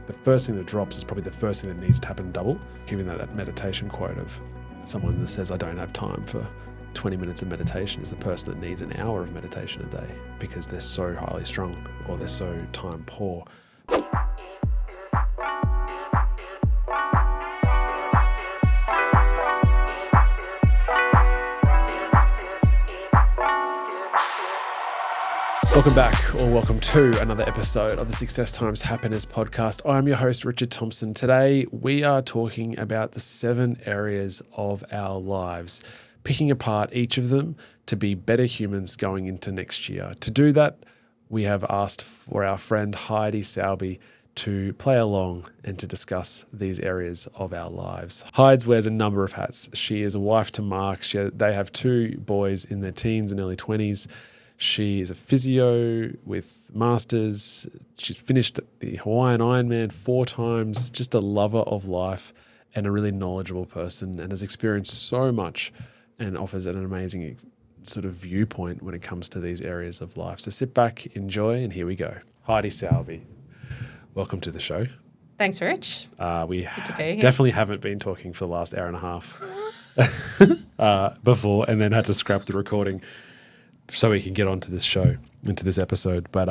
the first thing that drops is probably the first thing that needs to happen double. Giving that meditation quote of someone that says, I don't have time for 20 minutes of meditation is the person that needs an hour of meditation a day because they're so highly strung or they're so time poor. Welcome back, or welcome to another episode of the Success Times Happiness podcast. I'm your host, Richard Thompson. Today, we are talking about the 7 areas of our lives, picking apart each of them to be better humans going into next year. To do that, we have asked for our friend Heidi Sowerby to play along and to discuss these areas of our lives. Heidi wears a number of hats. She is a wife to Mark. They have 2 boys in their teens and early 20s. She is a physio with masters. She's finished the Hawaiian Ironman 4 times, just a lover of life and a really knowledgeable person, and has experienced so much and offers an amazing sort of viewpoint when it comes to these areas of life. So sit back, enjoy, and here we go. Heidi Sowerby, welcome to the show. Thanks, Rich. We Good to be here. Definitely haven't been talking for the last hour and a half before, and then had to scrap the recording so we can get onto this show, into this episode. But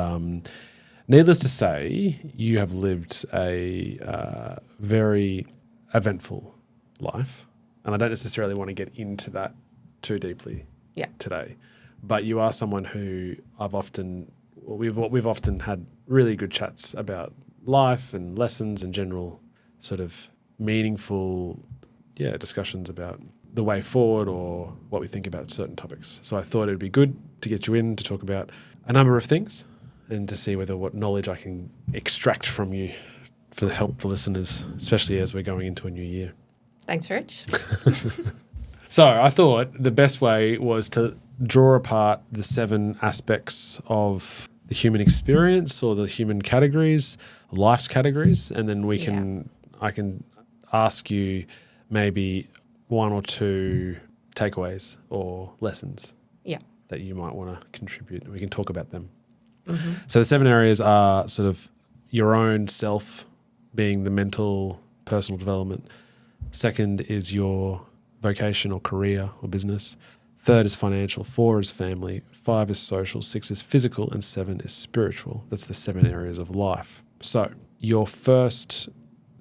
needless to say, you have lived a very eventful life. And I don't necessarily want to get into that too deeply today. But you are someone who we've often had really good chats about life and lessons and general sort of meaningful discussions about the way forward or what we think about certain topics. So I thought it would be good to get you in to talk about a number of things and to see what knowledge I can extract from you for help the listeners, especially as we're going into a new year. Thanks, Rich. So I thought the best way was to draw apart the 7 aspects of the human experience or the human categories, life's categories, and then I can ask you maybe 1 or 2 takeaways or lessons that you might want to contribute, and we can talk about them. Mm-hmm. So the 7 areas are sort of your own self being the mental, personal development. 2nd is your vocation or career or business. 3rd is financial. 4 is family. 5 is social. 6 is physical. And 7 is spiritual. That's the 7 areas of life. So your first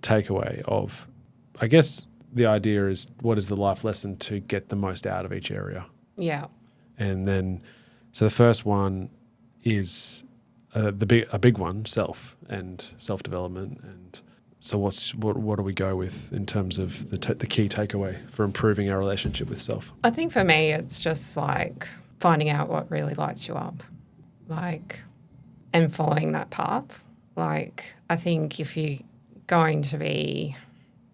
takeaway of, I guess, the idea is what is the life lesson to get the most out of each area? Yeah. And then, so the first one is a big one, self and self-development. And so what do we go with in terms of the key takeaway for improving our relationship with self? I think for me it's just like finding out what really lights you up, and following that path. I think if you're going to be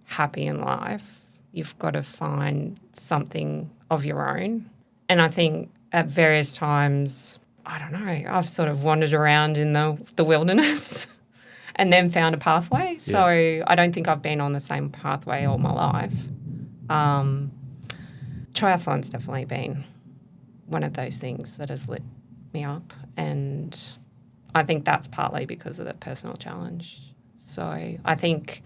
happy in life, you've got to find something of your own. And I think at various times, I don't know, I've sort of wandered around in the wilderness and then found a pathway. So I don't think I've been on the same pathway all my life. Triathlon's definitely been one of those things that has lit me up, and I think that's partly because of the personal challenge. So I think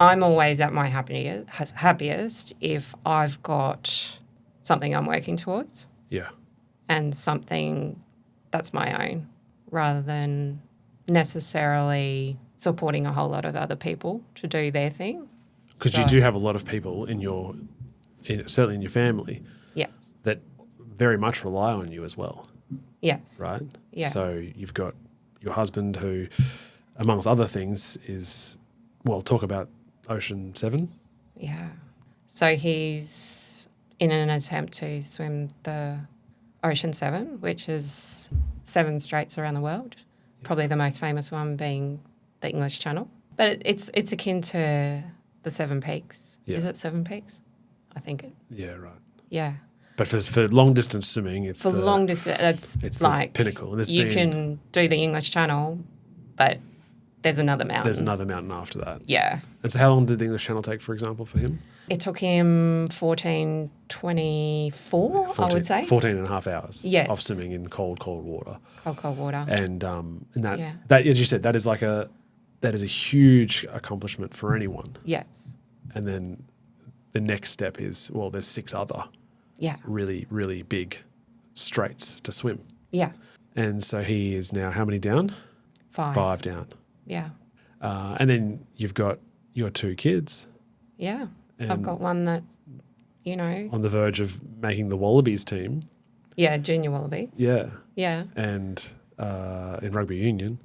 I'm always at my happiest if I've got something I'm working towards. Yeah. And something that's my own, rather than necessarily supporting a whole lot of other people to do their thing. Because you do have a lot of people certainly in your family, yes, that very much rely on you as well. Yes. Right? Yeah. So you've got your husband who, amongst other things, talk about Ocean 7. Yeah. So he's in an attempt to swim the Ocean 7, which is 7 straits around the world, probably the most famous one being the English Channel. But it's akin to the 7 Peaks. Yeah. Is it 7 Peaks? I think it. Yeah, right. Yeah. But for long distance swimming, it's long distance. It's like the pinnacle. And you can do the English Channel, but there's another mountain. There's another mountain after that. Yeah. And so how long did the English Channel take, for example, for him? It took him 14 I would say. 14 and a half hours Yes. of swimming in cold water. Cold water. And that, as you said, that's that is a huge accomplishment for anyone. Yes. And then the next step is, well, there's 6 other Yeah. really, really big straights to swim. Yeah. And so he is now how many down? 5. 5 down. Yeah. And then you've got your 2 kids. Yeah. And I've got one that's, you know. on the verge of making the Wallabies team. Yeah, junior Wallabies. Yeah. Yeah. And in rugby union.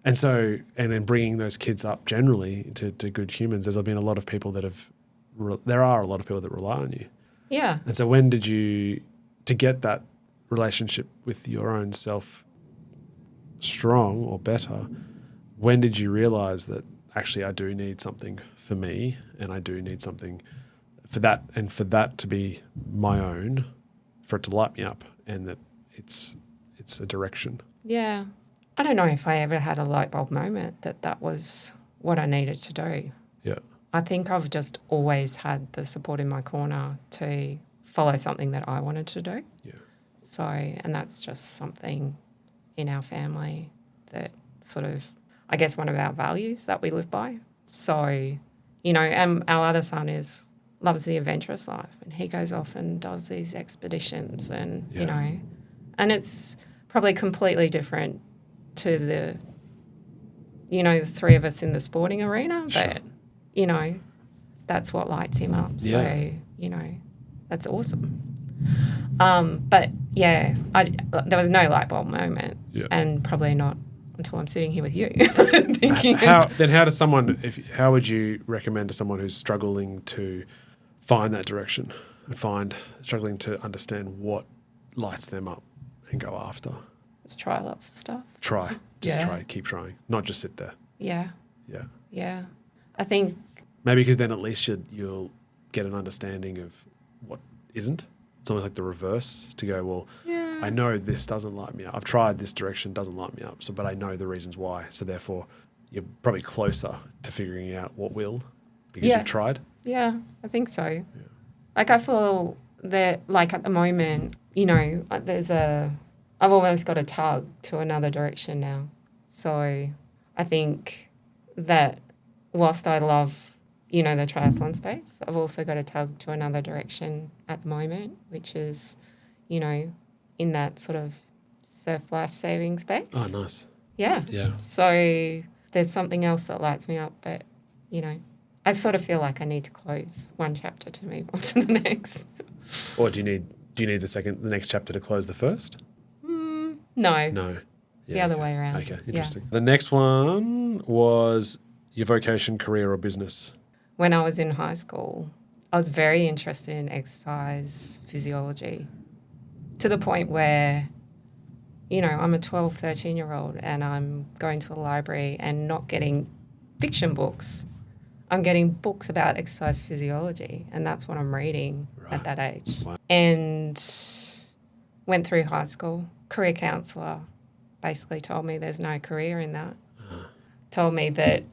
And so, and then bringing those kids up generally to good humans, there's been a lot of people that there are a lot of people that rely on you. Yeah. And so when did you, to get that relationship with your own self strong or better, when did you realize that actually I do need something for me and I do need something for that, and for that to be my own, for it to light me up, and that it's a direction? Yeah. I don't know if I ever had a light bulb moment that was what I needed to do. Yeah. I think I've just always had the support in my corner to follow something that I wanted to do. Yeah. So, and that's just something in our family that sort of, I guess, one of our values that we live by. So, you know, and our other son loves the adventurous life, and he goes off and does these expeditions and, you know, and it's probably completely different to the, you know, the 3 of us in the sporting arena, but, you know, that's what lights him up. Yeah. So, you know, that's awesome. But yeah, there was no light bulb moment, and probably not until I'm sitting here with you thinking. How does someone, how would you recommend to someone who's struggling to find that direction and struggling to understand what lights them up and go after? Let's try lots of stuff. Try. Keep trying. Not just sit there. Yeah. Yeah. Yeah. I think maybe because then at least you'll get an understanding of what isn't. It's almost like the reverse, to go, well, I know this doesn't light me up. I've tried this direction, doesn't light me up, but I know the reasons why. So therefore, you're probably closer to figuring out what will, because you've tried. Yeah, I think so. Yeah. Like I feel that, like at the moment, you know, I've almost got a tug to another direction now. So I think that whilst I love, you know, the triathlon space, I've also got a tug to another direction at the moment, which is, you know, in that sort of surf life-saving space. Oh, nice. Yeah. Yeah. So there's something else that lights me up, but, you know, I sort of feel like I need to close one chapter to move on to the next. Or do you need the next chapter to close the first? No. No. Yeah, the other way around. Okay, interesting. Yeah. The next one was your vocation, career, or business. When I was in high school, I was very interested in exercise physiology, to the point where, you know, I'm a 12, 13-year-old and I'm going to the library and not getting fiction books. I'm getting books about exercise physiology, and that's what I'm reading at that age. Wow. And went through high school. Career counsellor basically told me there's no career in that. Told me that,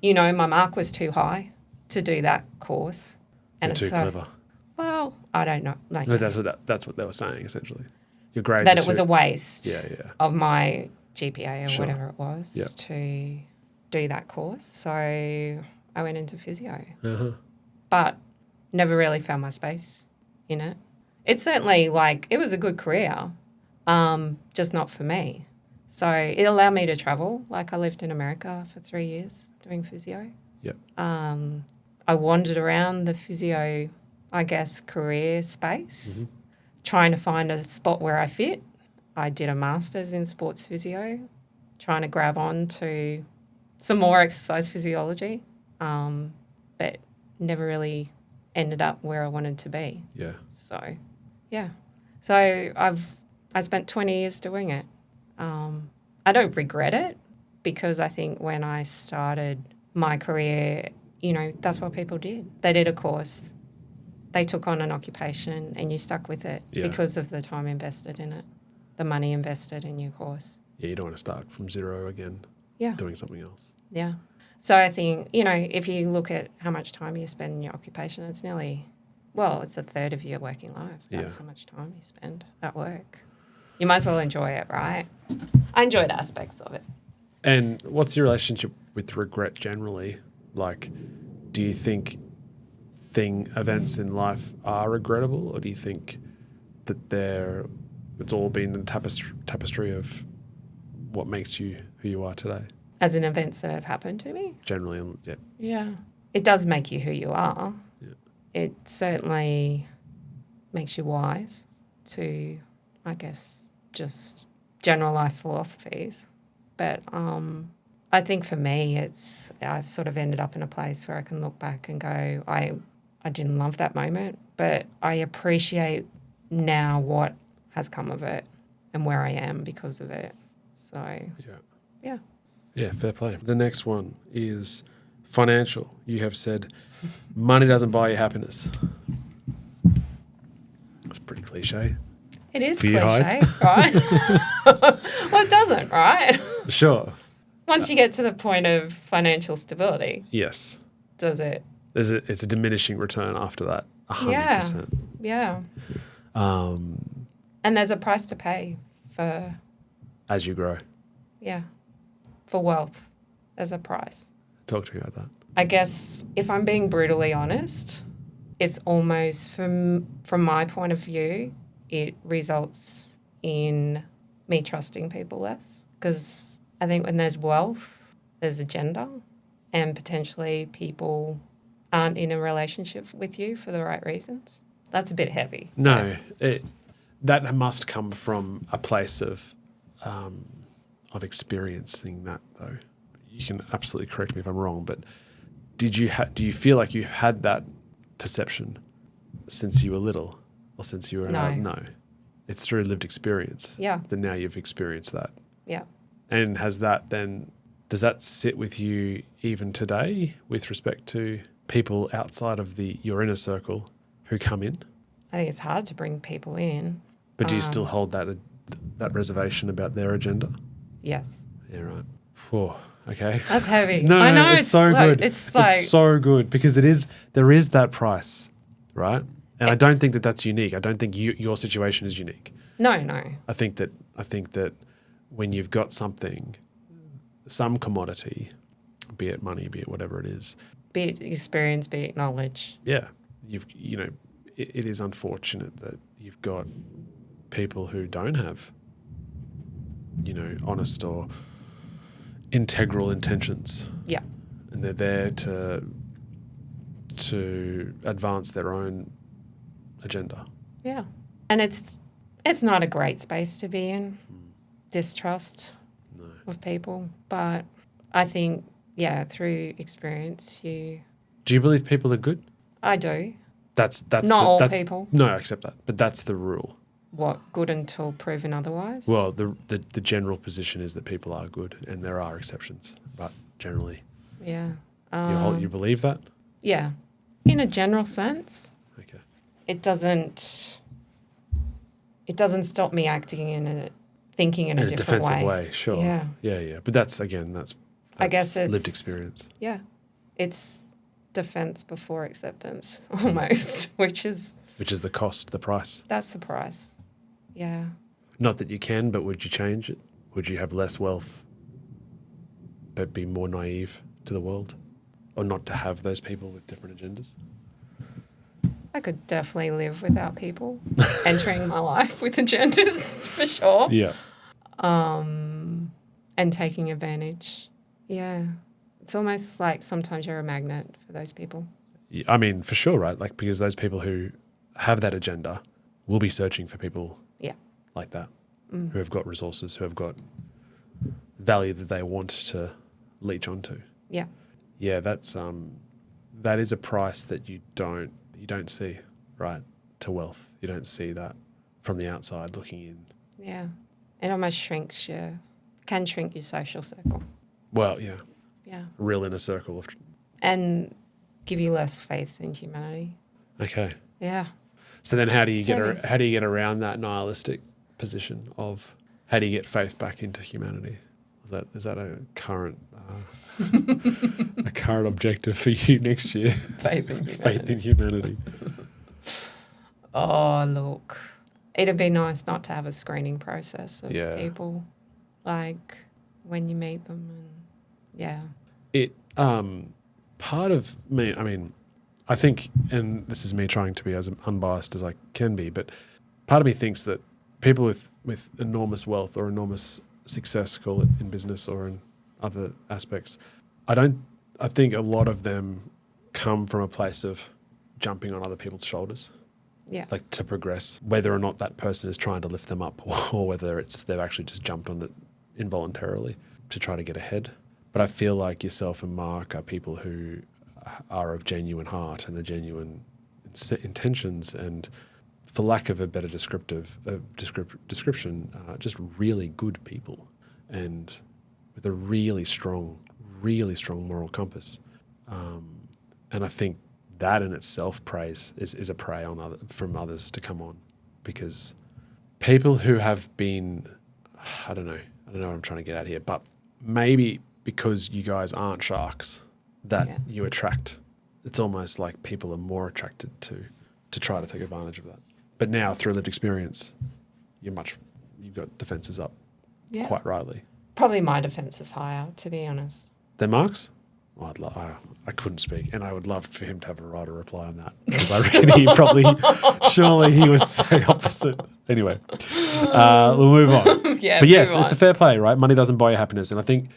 you know, my mark was too high to do that course. And You're too clever. Well, I don't know. Like, no, that's what they were saying, essentially. Your grades that it was a waste of my GPA or whatever it was to do that course. So I went into physio. But never really found my space in it. It's certainly, like, it was a good career, just not for me. So it allowed me to travel. Like, I lived in America for 3 years doing physio. Yep. I wandered around the physio, I guess, career space, trying to find a spot where I fit. I did a master's in sports physio, trying to grab on to some more exercise physiology, but never really ended up where I wanted to be. Yeah. So, yeah. So I spent 20 years doing it. I don't regret it, because I think when I started my career, you know, that's what people did. They did a course, they took on an occupation, and you stuck with it because of the time invested in it, the money invested in your course. Yeah, you don't want to start from zero again doing something else. Yeah. So I think, you know, if you look at how much time you spend in your occupation, it's it's a third of your working life. That's how much time you spend at work. You might as well enjoy it, right? I enjoyed aspects of it. And what's your relationship with regret generally, like, do you think events in life are regrettable, or do you think that it's all been a tapestry of what makes you who you are today? As in events that have happened to me? Generally, yeah. Yeah. It does make you who you are. Yeah. It certainly makes you wise to, I guess, just general life philosophies. But I think for me, I've sort of ended up in a place where I can look back and go, I didn't love that moment, but I appreciate now what has come of it and where I am because of it. So, yeah. Yeah, fair play. The next one is financial. You have said money doesn't buy you happiness. That's pretty cliche. It is For you, cliche, right? Well, it doesn't, right? Sure. Once you get to the point of financial stability, Yes. does it? It's a diminishing return after that, 100%. Yeah. And there's a price to pay for... As you grow. Yeah. For wealth, there's a price. Talk to me about that. I guess if I'm being brutally honest, it's almost, from my point of view, it results in me trusting people less. Because I think when there's wealth, there's agenda, and potentially people aren't in a relationship with you for the right reasons. That's a bit heavy. No, that must come from a place of experiencing that, though. You can absolutely correct me if I'm wrong, but do you feel like you've had that perception since you were little, or since you were no? It's through lived experience. Yeah. That now you've experienced that. Yeah. And does that sit with you even today with respect to people outside of your inner circle who come in? I think it's hard to bring people in. But do you still hold that reservation about their agenda? Yes. Yeah, right. Whew, okay. That's heavy. No, I know, it's so good. It's so good because there is that price, right? And I don't think that that's unique. I don't think your situation is unique. No. I think that when you've got something, some commodity, be it money, be it whatever it is, be it experience, be it knowledge. Yeah, it is unfortunate that you've got people who don't have, honest or integral intentions. Yeah. And they're there to advance their own agenda. Yeah. And it's not a great space to be in, distrust of people. But I think, through experience, Do you believe people are good? I do. That's not all people. No, I accept that. But that's the rule. What, good until proven otherwise? Well, the general position is that people are good, and there are exceptions, but generally. Yeah. You believe that? Yeah. In a general sense. Okay. It doesn't stop me thinking in a different way. Defensive way, sure. Yeah. Yeah. But that's I guess it's lived experience. Yeah. It's defense before acceptance almost, which is the cost, the price. That's the price. Yeah. Not that you can, but would you change it? Would you have less wealth but be more naive to the world? Or not to have those people with different agendas? I could definitely live without people entering my life with agendas, for sure. Yeah. And taking advantage. Yeah. It's almost like sometimes you're a magnet for those people. Yeah, I mean, for sure, right? Like, because those people who have that agenda will be searching for people like that, who have got resources, who have got value that they want to leech onto. Yeah. Yeah, that is a price that you don't see, right, to wealth. You don't see that from the outside looking in. Yeah. It almost can shrink your social circle. Well, yeah. Yeah. Real inner circle of... And give you less faith in humanity. Okay. Yeah. So then how do you get around that nihilistic position of how do you get faith back into humanity? Is that a current objective for you next year? Faith in humanity. Faith in humanity. Oh, look. It'd be nice not to have a screening process of people, like when you meet them. And It part of me, I mean, I think, and this is me trying to be as unbiased as I can be, but part of me thinks that people with enormous wealth or enormous success, call it in business or in other aspects, I think a lot of them come from a place of jumping on other people's shoulders. Yeah. Like to progress, whether or not that person is trying to lift them up or whether it's they've actually just jumped on it involuntarily to try to get ahead. But I feel like yourself and Mark are people who are of genuine heart and a genuine intentions, and for lack of a better description, just really good people and with a really strong moral compass. And I think that in itself is a prey on from others to come on, because people who have been, I don't know what I'm trying to get at here, but maybe because you guys aren't sharks that you attract, it's almost like people are more attracted to try to take advantage of that. But now through lived experience, you've got defenses up quite rightly. Probably my defense is higher, to be honest. Than Mark's? Oh, I couldn't speak, and I would love for him to have a right or reply on that, because I reckon surely he would say opposite. Anyway, we'll move on. But yes, it's a fair play, right? Money doesn't buy you happiness, and I think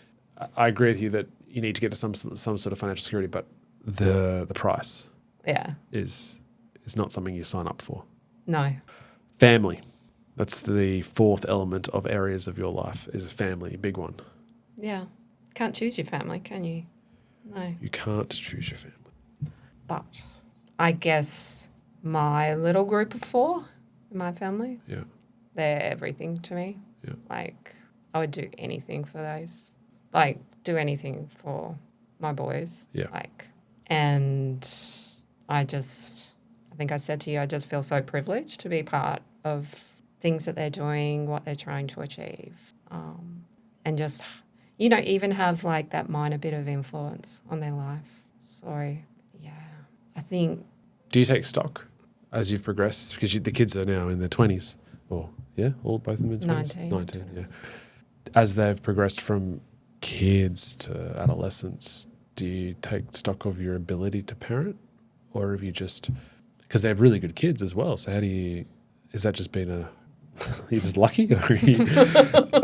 I agree with you that you need to get to some sort of financial security, but the price, is not something you sign up for. No. Family, that's the fourth element of areas of your life, is family, a big one. Yeah, can't choose your family, can you? No. You can't choose your family. But I guess my little group of 4 in my family, they're everything to me. Yeah. Like, I would do anything for those. Like, do anything for my boys. Yeah. Like, and I think I said to you, I just feel so privileged to be part of things that they're doing, what they're trying to achieve. And just, even have like that minor bit of influence on their life. So, yeah, I think. Do you take stock as you've progressed? Because the kids are now in their 20s. Both of them in their 20s? 19, yeah. As they've progressed from kids to adolescence, do you take stock of your ability to parent? Or have you just, because they have really good kids as well, so is that just been you're just lucky? Or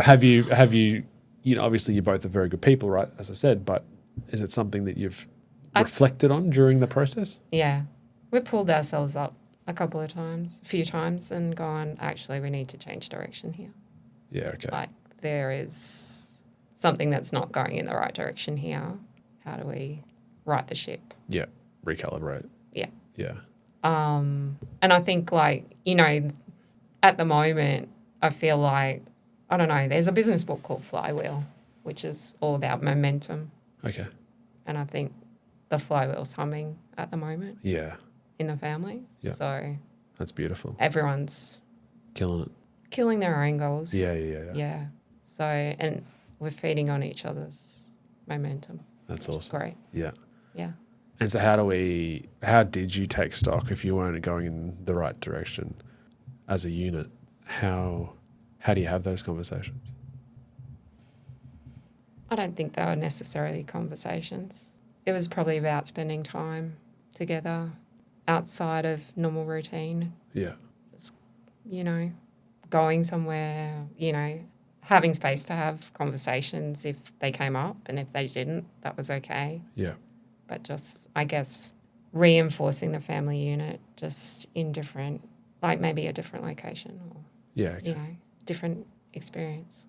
have you, obviously you both are very good people, right, as I said, but is it something that you've reflected on during the process? Yeah. We've pulled ourselves up a few times and gone, actually, we need to change direction here. Yeah, okay. Like, there is something that's not going in the right direction here. How do we right the ship? Yeah, recalibrate. Yeah. Yeah. And I think, at the moment, I feel like, I don't know, there's a business book called Flywheel, which is all about momentum. Okay. And I think the flywheel's humming at the moment. Yeah. In the family. Yeah. So that's beautiful. Everyone's killing their own goals. Yeah. So, and we're feeding on each other's momentum. That's awesome. Great. Yeah. Yeah. And so how did you take stock if you weren't going in the right direction as a unit? How do you have those conversations? I don't think they were necessarily conversations. It was probably about spending time together outside of normal routine. Yeah. Just, going somewhere, having space to have conversations if they came up, and if they didn't, that was okay. Yeah. But just, I guess, reinforcing the family unit just in different, like maybe a different location or, different experience,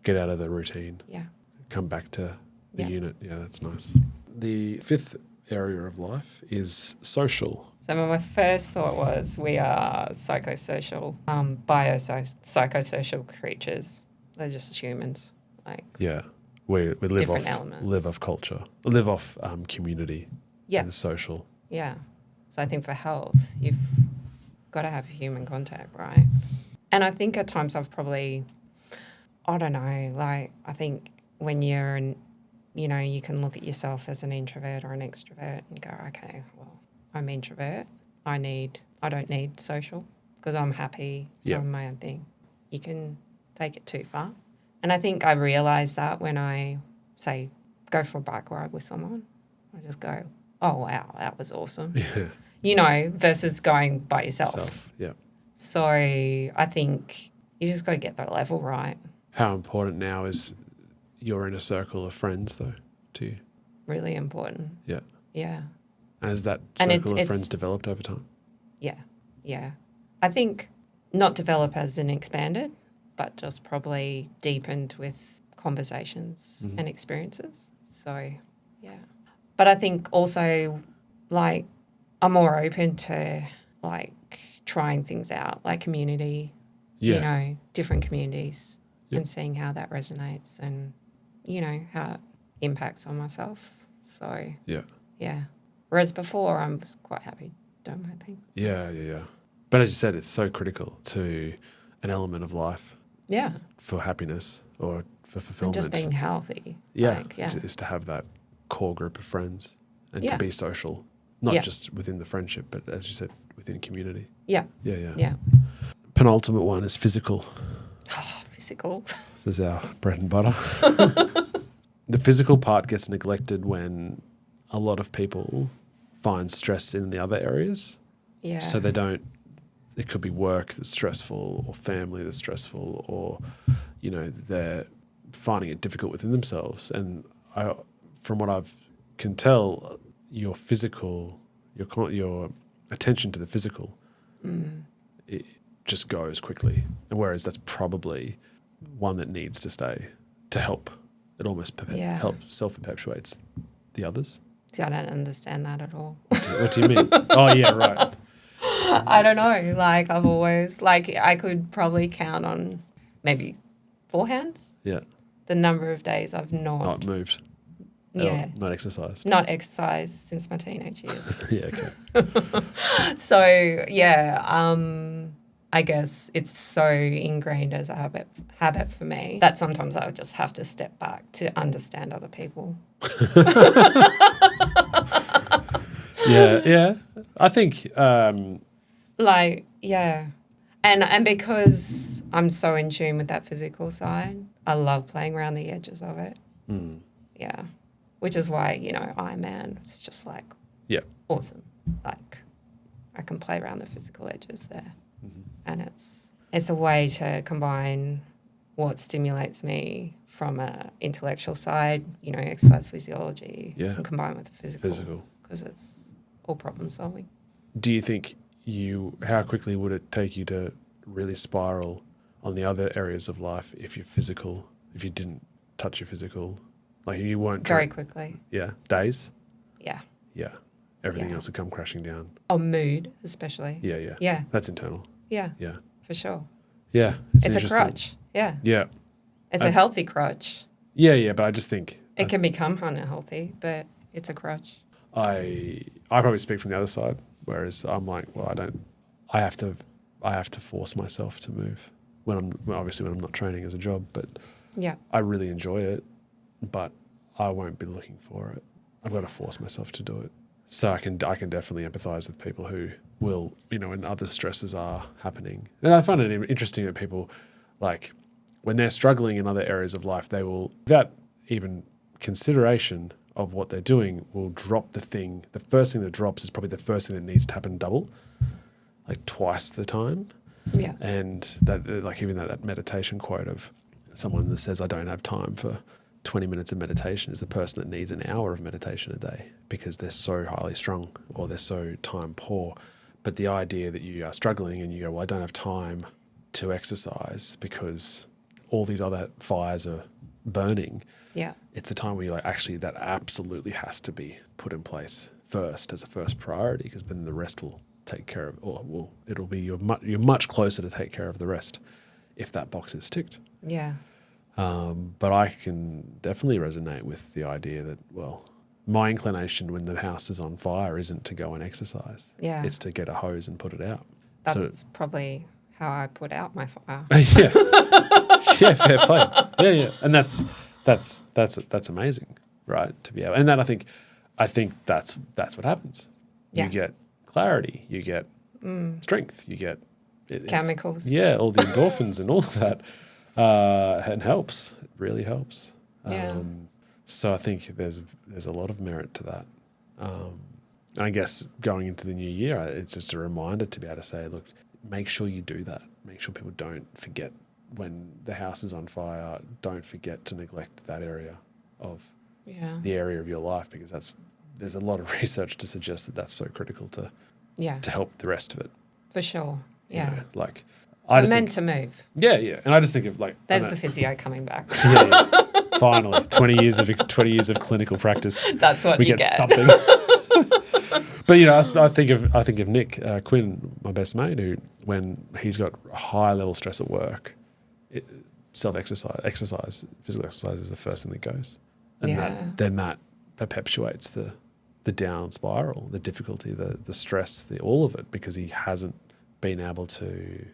Get out of the routine. Yeah. Come back to the unit. Yeah, that's nice. The fifth area of life is social. So my first thought was we are psychosocial, biopsychosocial creatures. They're just humans. We live different off elements. Live off culture, live off community. Yeah. And social. Yeah. So I think for health, you've got to have human contact, right? And I think at times I've probably, I don't know, I think when you're you can look at yourself as an introvert or an extrovert and go, okay, well, I'm introvert. I don't need social because I'm happy doing my own thing. You can take it too far. And I think I realised that when I, say, go for a bike ride with someone. I just go, oh, wow, that was awesome. Yeah. You know, versus going by yourself. Yeah. So I think you just got to get the level right. How important now is your inner circle of friends, though, to you? Really important. Yeah. Yeah. And has that circle of friends developed over time? Yeah. Yeah. I think not develop as in expanded, but just probably deepened with conversations and experiences. So, yeah. But I think also, like, I'm more open to, like, trying things out, like community, you know, different communities and seeing how that resonates and, you know, how it impacts on myself. So, yeah. Whereas before, I was quite happy doing my thing. Yeah. But as you said, it's so critical to an element of life. Yeah. For happiness or for fulfillment. And just being healthy. Yeah. Like, yeah. Is to have that core group of friends and Yeah. to be social, not just within the friendship, but as you said, within community. Yeah. Yeah. Penultimate one is physical. Oh, physical. This is our bread and butter. The physical part gets neglected when a lot of people find stress in the other areas. Yeah. So they don't, it could be work that's stressful or family that's stressful or, you know, they're finding it difficult within themselves. And from what I can tell, your physical, your attention to the physical, it just goes quickly. And whereas that's probably one that needs to stay to help. It almost self-perpetuates the others. See, I don't understand that at all. What do you mean? Oh, yeah, right. I don't know. Like, I've always, like, I could probably count on maybe 4 hands. Yeah. The number of days I've Not moved. Yeah. Not exercised. Not exercised since my teenage years. Yeah, okay. So, yeah, I guess it's so ingrained as a habit for me that sometimes I just have to step back to understand other people. Yeah. I think like, yeah. And because I'm so in tune with that physical side, I love playing around the edges of it. Yeah. Which is why, you know, Ironman, it's just like awesome. Like, I can play around the physical edges there. And it's a way to combine what stimulates me from a intellectual side, you know, exercise physiology, and combine with the physical. Because it's all problem solving. Do you think how quickly would it take you to really spiral on the other areas of life if you didn't touch your physical? Like if you weren't very quickly. Yeah. Days? Yeah. Yeah. Everything else would come crashing down. Oh, mood especially. Yeah. Yeah. That's internal. Yeah. Yeah. For sure. Yeah. It's a crutch. Yeah. Yeah. It's a healthy crutch. Yeah, but I just think it can become unhealthy, but it's a crutch. I probably speak from the other side, whereas I'm like, well, I have to force myself to move when I'm not training as a job, but I really enjoy it, but I won't be looking for it. I've got to force myself to do it. So I can definitely empathise with people who will, you know, when other stresses are happening. And I find it interesting that people, like, when they're struggling in other areas of life, they will, without even consideration of what they're doing, will drop the thing. The first thing that drops is probably the first thing that needs to happen double, like twice the time. Yeah. And that, like, even that meditation quote of someone that says, I don't have time for 20 minutes of meditation, is the person that needs an hour of meditation a day because they're so highly strung or they're so time poor. But the idea that you are struggling and you go, well, I don't have time to exercise because all these other fires are burning. Yeah. It's the time where you're like, actually, that absolutely has to be put in place first as a first priority, because then the rest will take care of, or it'll be, you're much closer to take care of the rest if that box is ticked. Yeah. But I can definitely resonate with the idea that, well, my inclination when the house is on fire isn't to go and exercise. Yeah. It's to get a hose and put it out. That's probably how I put out my fire. Yeah. Yeah, fair play. Yeah. And that's amazing, right? To be able, and then I think that's what happens. Yeah. You get clarity, you get strength, you get chemicals. Yeah, all the endorphins and all of that. And helps. It really helps. Yeah. So I think there's a lot of merit to that. And I guess going into the new year, it's just a reminder to be able to say, look, make sure you do that. Make sure people don't forget when the house is on fire. Don't forget to neglect that area of the area of your life, because there's a lot of research to suggest that that's so critical to help the rest of it. For sure. Yeah. You know, like We're meant to move. Yeah, yeah. And I just think of like there's the physio coming back. Yeah. Finally, 20 years of clinical practice. That's what we you get something. But you know, I think of Nick Quinn, my best mate, who when he's got high level stress at work, physical exercise is the first thing that goes, and then that perpetuates the down spiral, the difficulty, the stress, all of it, because he hasn't been able to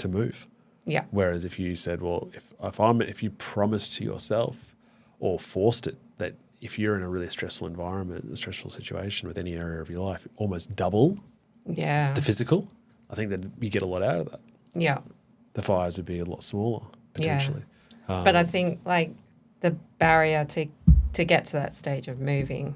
move. Yeah. Whereas if you said, well, if you promised to yourself or forced it that if you're in a really stressful environment, a stressful situation with any area of your life, almost double the physical, I think that you get a lot out of that. Yeah. The fires would be a lot smaller potentially. Yeah. But I think like the barrier to get to that stage of moving,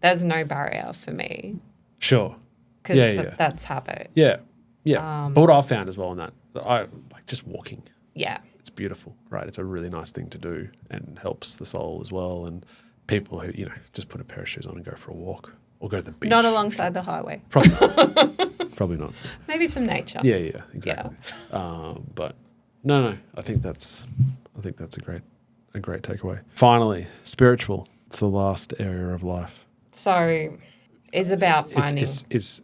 there's no barrier for me. Sure. Because that's habit. Yeah. Yeah. But what I've found as well in that I like just walking. Yeah. It's beautiful, right? It's a really nice thing to do and helps the soul as well. And people who, just put a pair of shoes on and go for a walk or go to the beach. Not alongside the highway. Probably not. Maybe some nature. Yeah, exactly. Yeah. But no, I think that's a great takeaway. Finally, spiritual. It's the last area of life. So it's about finding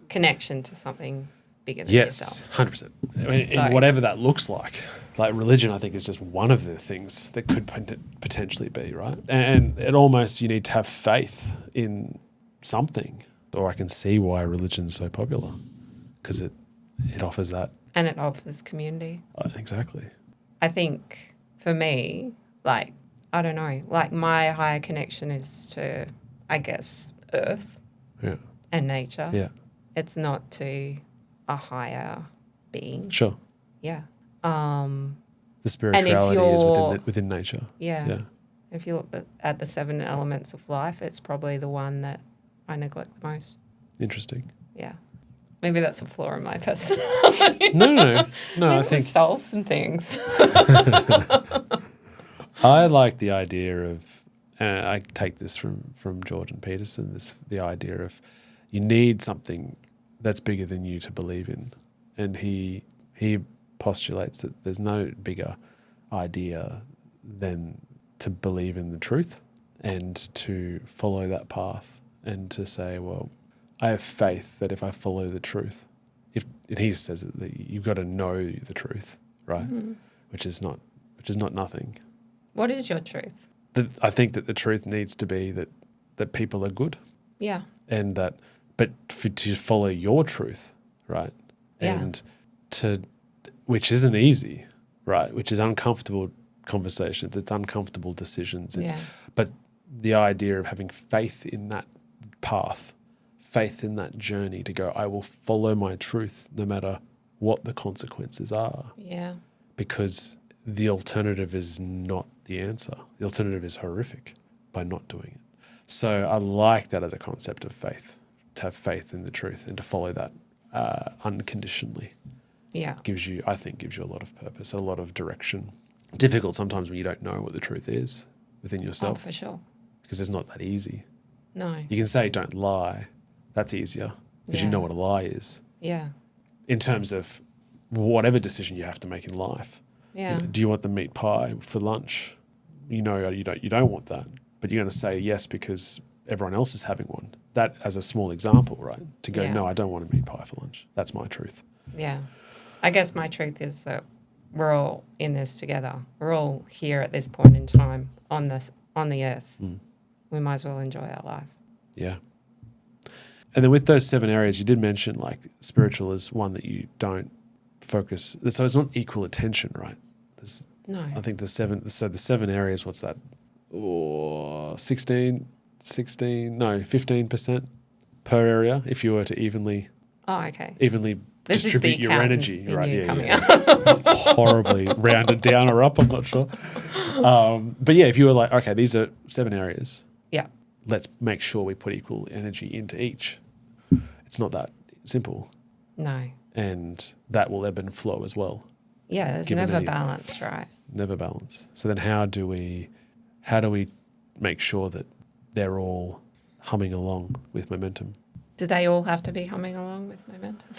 connection to something bigger than yourself. Yes, 100%. I mean, in whatever that looks like. Like religion, I think, is just one of the things that could potentially be, right? And it almost, you need to have faith in something, or I can see why religion's so popular, because it offers that. And it offers community. Exactly. I think for me, like, I don't know, like my higher connection is to, I guess, earth and nature. Yeah. It's not to a higher being. Sure. Yeah. The spirituality is within nature. Yeah. If you look at the 7 elements of life, it's probably the one that I neglect the most. Interesting. Yeah. Maybe that's a flaw in my personality. No. I think solve some things. I like the idea of, and I take this from Jordan Peterson, the idea of you need something that's bigger than you to believe in, and he postulates that there's no bigger idea than to believe in the truth and to follow that path and to say, well, I have faith that if I follow the truth, and he says that you've got to know the truth, right? Mm-hmm. Which is not nothing. What is your truth? I think that the truth needs to be that people are good. Yeah. And to follow your truth, right? Yeah. And which isn't easy, right? Which is uncomfortable conversations. It's uncomfortable decisions. But the idea of having faith in that path, faith in that journey to go, I will follow my truth no matter what the consequences are. Yeah. Because the alternative is not the answer. The alternative is horrific by not doing it. So I like that as a concept of faith, to have faith in the truth and to follow that unconditionally. Yeah. Gives you a lot of purpose, a lot of direction. Difficult sometimes when you don't know what the truth is within yourself. Oh, for sure. Because it's not that easy. No. You can say don't lie. That's easier because you know what a lie is. Yeah. In terms of whatever decision you have to make in life. Yeah. Do you want the meat pie for lunch? You don't want that, but you're going to say yes because everyone else is having one. That as a small example, right? To go, no, I don't want a meat pie for lunch. That's my truth. Yeah. I guess my truth is that we're all in this together. We're all here at this point in time on the earth. Mm. We might as well enjoy our life. Yeah. And then with those 7 areas, you did mention like spiritual is one that you don't focus. So it's not equal attention, right? No. I think the 7 areas, what's that? 15% per area if you were to evenly This is distribute the your accountant energy, in right? you Yeah, coming yeah. out. Horribly rounded down or up, I'm not sure. But yeah, if you were like, okay, these are 7 areas, Yeah. let's make sure we put equal energy into each. It's not that simple. No. And that will ebb and flow as well. Yeah, there's Given never any- balance, right? Never balance. So then how do we make sure that they're all humming along with momentum? Do they all have to be humming along with momentum?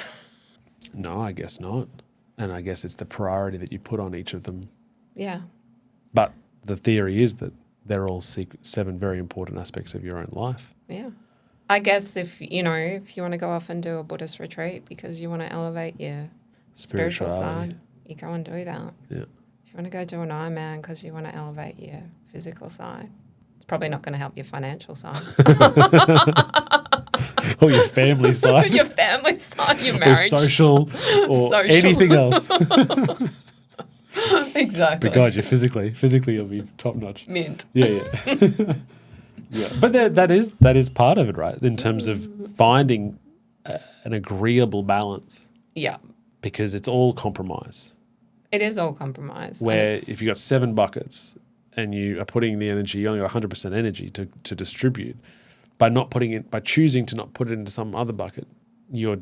No, I guess not. And I guess it's the priority that you put on each of them. Yeah. But the theory is that they're all 7 very important aspects of your own life. Yeah. I guess if you want to go off and do a Buddhist retreat because you want to elevate your spiritual Spirituality. side, you go and do that. Yeah. If you want to go do an Ironman because you want to elevate your physical side, it's probably not going to help your financial side. Or your family side. Your family side, your Or marriage. social or Social. anything else. Exactly. But God, you're physically you'll be top notch. Mint. Yeah. Yeah. But that is part of it, right? In terms of finding an agreeable balance, Yeah. because it's all compromise. It is all compromise. and Where it's- if you got 7 buckets and you are putting the energy, you only got 100% energy to distribute. By choosing to not put it into some other bucket, you're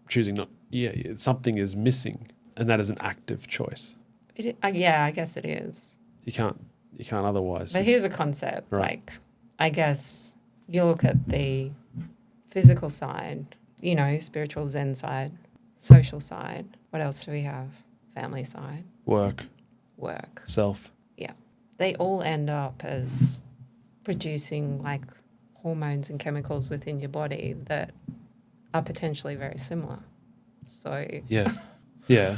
choosing not. Yeah, something is missing, and that is an active choice. yeah, I guess it is. You can't otherwise. But here's a concept. Right. Like, I guess you look at the physical side, spiritual Zen side, social side. What else do we have? Family side, work, self. Yeah. They all end up as producing like hormones and chemicals within your body that are potentially very similar. So, Yeah, yeah,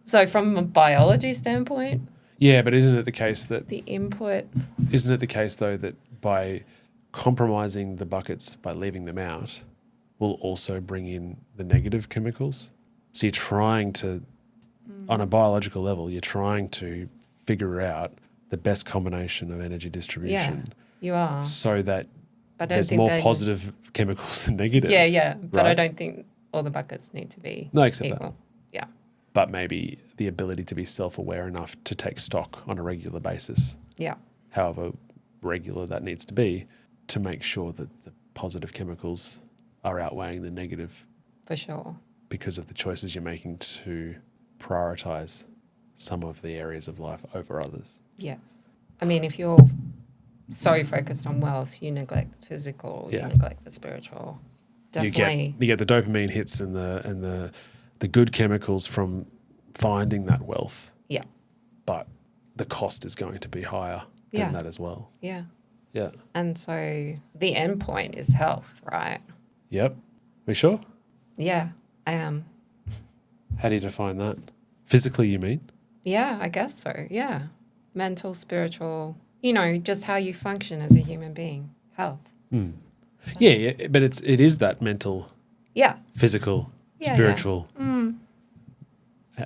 so from a biology standpoint, yeah. But isn't it the case that the input, that by compromising the buckets by leaving them out will also bring in the negative chemicals? So you're trying to, on a biological level, you're trying to figure out the best combination of energy distribution you are. so that But I don't there's think more they- positive chemicals than negative. Yeah. But I right? don't think all the buckets need to be No, except equal. that. Yeah. But maybe the ability to be self-aware enough to take stock on a regular basis, Yeah. however regular that needs to be, to make sure that the positive chemicals are outweighing the negative For sure. because of the choices you're making to prioritize some of the areas of life over others. Yes. I mean, if you're so focused on wealth, you neglect the physical, Yeah. you neglect the spiritual. Definitely. You get the dopamine hits and the good chemicals from finding that wealth, Yeah. but the cost is going to be higher than Yeah. that as well. Yeah. Yeah. And so the end point is health, right? Yep. We sure? Yeah, I am. How do you define that? Physically, you mean? Yeah, I guess so. Yeah. Mental, spiritual, just how you function as a human being. Health. Yeah, but it is that mental, Yeah. physical, Yeah, spiritual.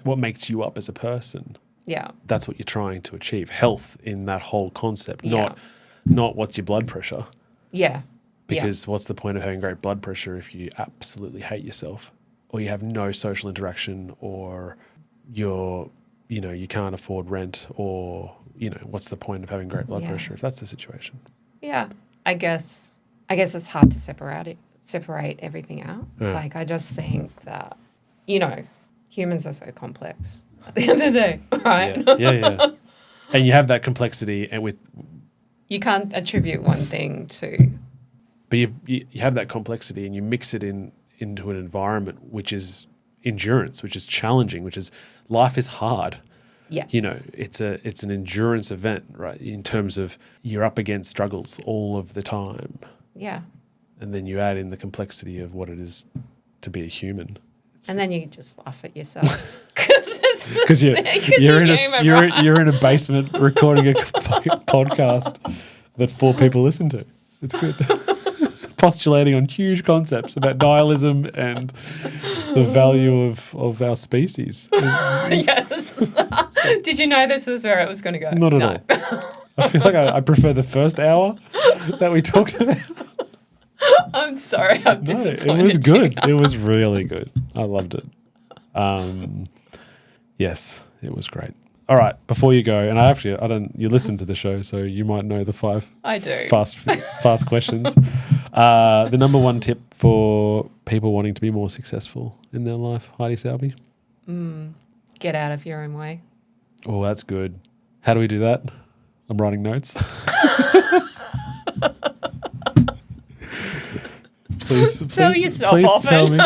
What makes you up as a person? Yeah. That's what you're trying to achieve. Health in that whole concept, Yeah. not what's your blood pressure. Yeah. Because what's the point of having great blood pressure if you absolutely hate yourself, or you have no social interaction, or you can't afford rent, or what's the point of having great blood Yeah. pressure if that's the situation? Yeah. I guess it's hard to separate everything out. Yeah. Like, I just think that, humans are so complex at the end of the day, right? Yeah. And you have that complexity, and You can't attribute one thing to, but you have that complexity, and you mix it into an environment which is endurance, which is challenging, which is life is hard. yes. It's an endurance event, right? In terms of you're up against struggles all of the time, Yeah. and then you add in the complexity of what it is to be a human. And then you just laugh at yourself Because you're in a basement recording a podcast that 4 people listen to. It's good. Postulating on huge concepts about nihilism and the value of our species. Yes. Did you know this was where it was going to go? Not at all. I feel like I prefer the first hour that we talked about. I'm sorry, I'm No, disappointed. it was good. It was really good. I loved it. Yes, it was great. All right, before you go, and you listen to the show, so you might know the 5 I do. fast questions. The number one tip for people wanting to be more successful in their life, Heidi Sowerby? Get out of your own way. Oh, that's good. How do we do that? I'm writing notes. Please Tell yourself off tell me.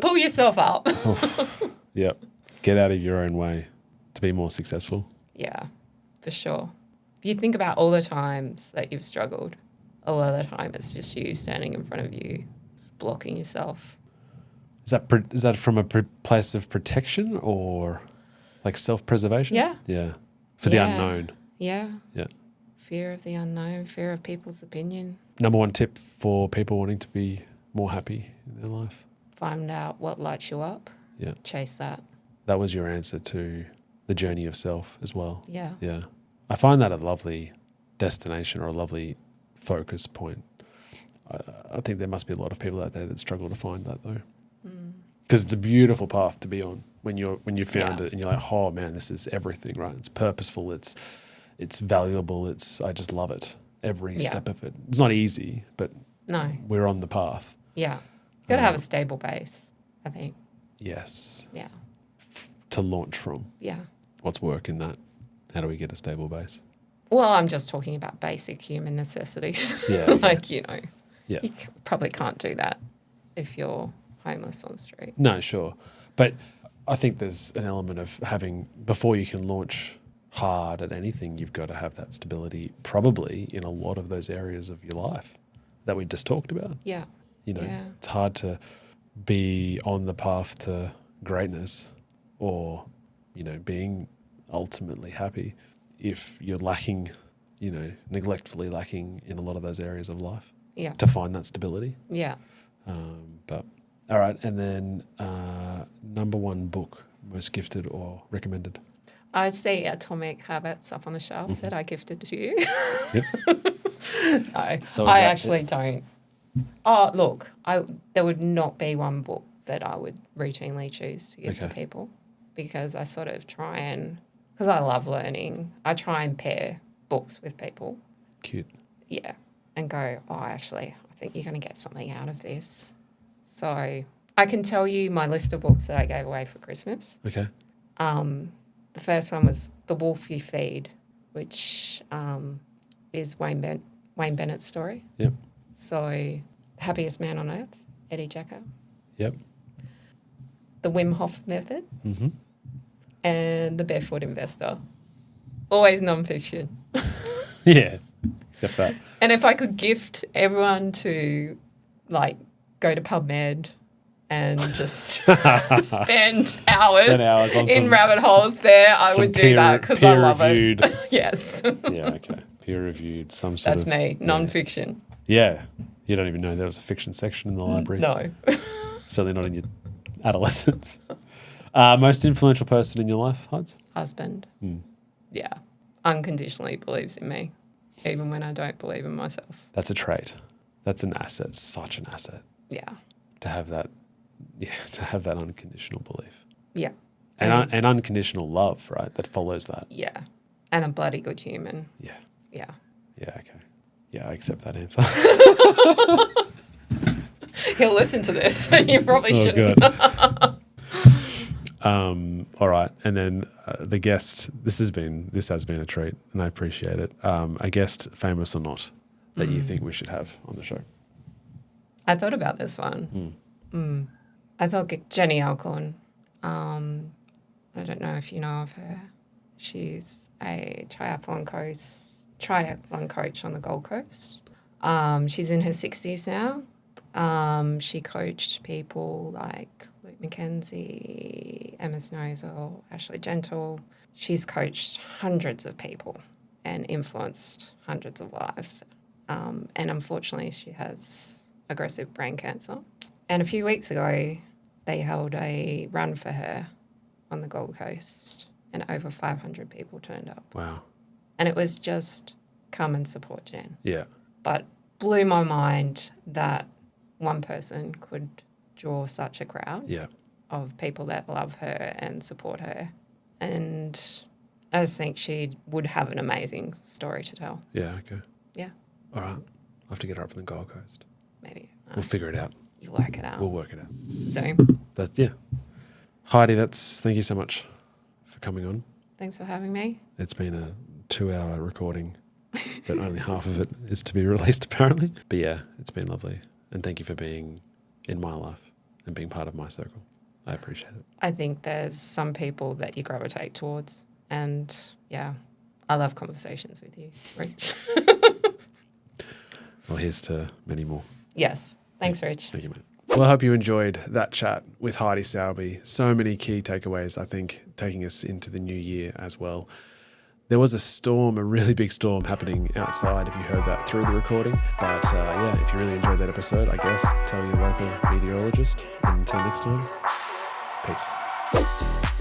Pull yourself up. Yep. Get out of your own way to be more successful. Yeah, for sure. If you think about all the times that you've struggled, a lot of the time it's just you standing in front of you, blocking yourself. Is that from a place of protection or like self-preservation? Yeah. Yeah. For the unknown. Yeah. Yeah. Fear of the unknown, fear of people's opinion. Number one tip for people wanting to be more happy in their life? Find out what lights you up. Yeah. Chase that. That was your answer to the journey of self as well. Yeah. Yeah. I find that a lovely destination or a lovely focus point. I think there must be a lot of people out there that struggle to find that though. Because it's a beautiful path to be on when you found it and you're like, oh man, this is everything, right? It's purposeful, it's valuable, I just love it. Every step of it. It's not easy, but no, we're on the path. Yeah. Got to have a stable base, I think. Yes. Yeah. To launch from. Yeah. What's work in that? How do we get a stable base? Well, I'm just talking about basic human necessities. Yeah. You probably can't do that if you're homeless on the street. No, sure. But I think there's an element of having, before you can launch hard at anything, you've got to have that stability probably in a lot of those areas of your life that we just talked about. Yeah. It's hard to be on the path to greatness or, being ultimately happy if you're lacking, neglectfully lacking in a lot of those areas of life. Yeah. To find that stability. Yeah. But all right, and then number one book, most gifted or recommended? I'd say Atomic Habits up on the shelf that I gifted to you. Yep. No, So I actually don't. Oh, look, there would not be one book that I would routinely choose to give to people because I sort of because I love learning, I try and pair books with people. Cute. Yeah, and go, I think you're going to get something out of this. So I can tell you my list of books that I gave away for Christmas. Okay. The first one was The Wolf You Feed, which is Wayne Bennett's story. Yep. So Happiest Man on Earth, Eddie Jacker. Yep. The Wim Hof Method. Mm-hmm. And The Barefoot Investor. Always nonfiction. Yeah, except that. And if I could gift everyone to, go to PubMed and just spend hours in rabbit holes there, I would do that because I love it. Yes. Yeah, okay. Peer-reviewed, some sort That's of... me, nonfiction. Yeah. You don't even know there was a fiction section in the library. No. Certainly not in your adolescence. Most influential person in your life, Heids? Husband. Yeah. Unconditionally believes in me, even when I don't believe in myself. That's a trait. That's an asset, such an asset. Yeah. To have that unconditional belief. Yeah. And unconditional love, right? That follows that. Yeah. And a bloody good human. Yeah. Yeah. Yeah, okay. Yeah, I accept that answer. He'll listen to this, so you probably shouldn't. Good. All right. And then the guest, this has been a treat and I appreciate it. A guest, famous or not, that you think we should have on the show. I thought about this one. I thought Jenny Alcorn. I don't know if you know of her. She's a triathlon coach on the Gold Coast. She's in her 60s now. She coached people like Luke McKenzie, Emma Snozel, Ashley Gentle. She's coached hundreds of people and influenced hundreds of lives. And unfortunately, she has aggressive brain cancer. And a few weeks ago, they held a run for her on the Gold Coast and over 500 people turned up. Wow. And it was just come and support Jen. Yeah. But blew my mind that one person could draw such a crowd. Yeah. of people that love her and support her. And I just think she would have an amazing story to tell. Yeah, okay. Yeah, All right. I'll have to get her up in the Gold Coast. maybe. We'll figure it out. You work it out. We'll work it out. So But yeah. Heidi, thank you so much for coming on. thanks for having me. It's been a 2-hour recording, but only half of it is to be released apparently. But yeah, it's been lovely. And thank you for being in my life and being part of my circle. I appreciate it. I think there's some people that you gravitate towards. And yeah, I love conversations with you, Rich. Well, here's to many more. Yes. Thanks, Rich. Thank you, mate. Well, I hope you enjoyed that chat with Heidi Sowerby. So many key takeaways, I think, taking us into the new year as well. There was a storm, a really big storm happening outside, if you heard that through the recording. But yeah, if you really enjoyed that episode, I guess tell your local meteorologist. And until next time, peace.